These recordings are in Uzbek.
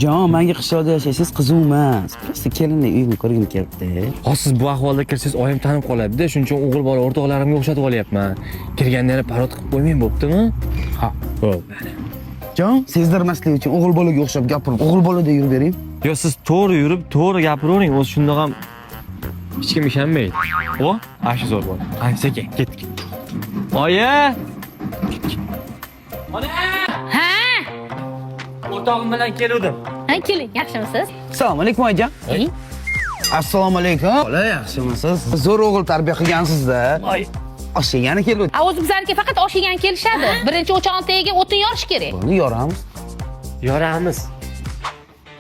Jon, menga qishloqda yashaysiz qiziq emas. Просто kelinlik uyini ko'rgim kelibdi. Hozir siz bu ahvolda kirsangiz oyim tanib qoladi-da, shuning uchun o'g'il bola o'rtoqlarimga o'xshatib olyapman. Kirganda yana parod qilib qo'ymang, bo'ptimi? Ha. Bo'ldi. Jon, sezdirmaslik uchun o'g'il bolaga o'xshab gapirib, o'g'il bolada yurib bering. Yo, siz to'g'ri yurib, to'g'ri gapiravering, o'zi shundoq ham hech kim ishonmaydi. O, ashi zo'r bo'ldi. Qani sekin, ketdik. Oyi! Ona! Ha? O'rtog'im bilan keldim. Ha, keling, yaxshimisiz? Assalomu alaykum oyijon. Assalomu alaykum. Bola yaxshimisiz? Zo'r o'g'il tarbiya qilgansiz-da. Oy. Osh yegani keldi. A, o'zi bizlarga faqat osh yegan kelishadi. Birinchi o'choqni tagiga o'tin yorish kerak. Buni yoramiz. Yoramiz.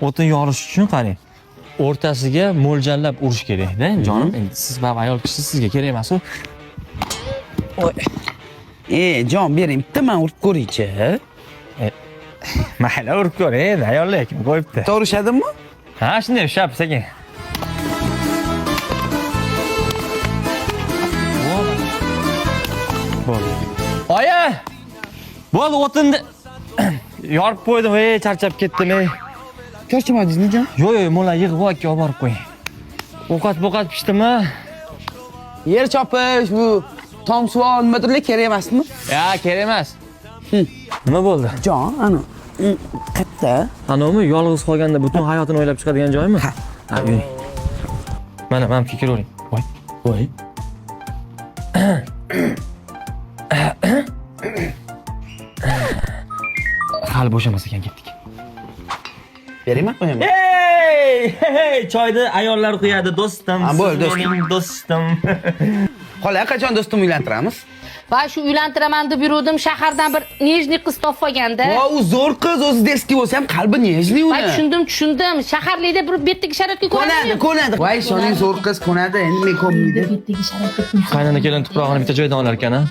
O'tin yorish uchun qani. O'rtasiga mo'ljallab urish kerak-da, jonim. Endi siz baribir ayol kishi sizga kerak emas-ku. Oy. Jon, bering, bitta men urib ko'ring-chi. Mayli, urib ko'ring, ayollar kim qo'yibdi. To'g'ri ushladimmi? Ha, shunday ushab, sekin. Bo'ldi. Oyi! Bo'ldi, o'tinni yorib qo'ydim, charchab ketdim, Charchamadingizmi, jon? Yo'q, mo'la yig'ib olib borib qo'ying. Ovqat pishdimi? Yer chopish, bu tom suv nimadirlar kerak emasmi? Ya, kerak emas. Nima bo'ldi? Jon, ana qayerda? Anomi yolg'iz qolganda butun hayotini o'ylab chiqadigan joymi? Ha, yuring. Mana kelavering. Voy. Hali bo'shamas ekan, ketdik. Beringmi, qo'yaman? Hey, choyni ayollar quyadi, do'stim. Ha, bo'ldi, do'stim. Do'stim. Xola, qachon do'stimni uylantiramiz? Va shu uylantiraman deb yurdim, shahardan bir nejniy qiz topib olganda. Va u zo'r qiz, o'zi deski bo'lsa ham qalbi nejniy uni. Va tushundim. Shaharlikda bir betdagi sharoitga Ko'nadi. Voy, shoning zo'r qiz ko'nadi, endi men ko'nmaydi. Betdagi sharoitga. Qaynona kelin tuprog'ini bitta joydan olar ekan, ha?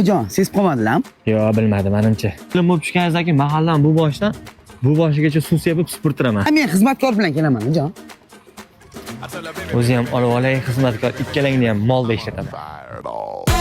Jon, siz qolmadilarmi? Yo'q, bilmadim, menimcha. Film bo'lib tushganizdagi mahallam bu boshigacha suv sepib supurtiraman. Men xizmatkor bilan kelaman, jon. O'zi ham olib olay, xizmatkor ikkalangni ham molda ishlataman. Fireball.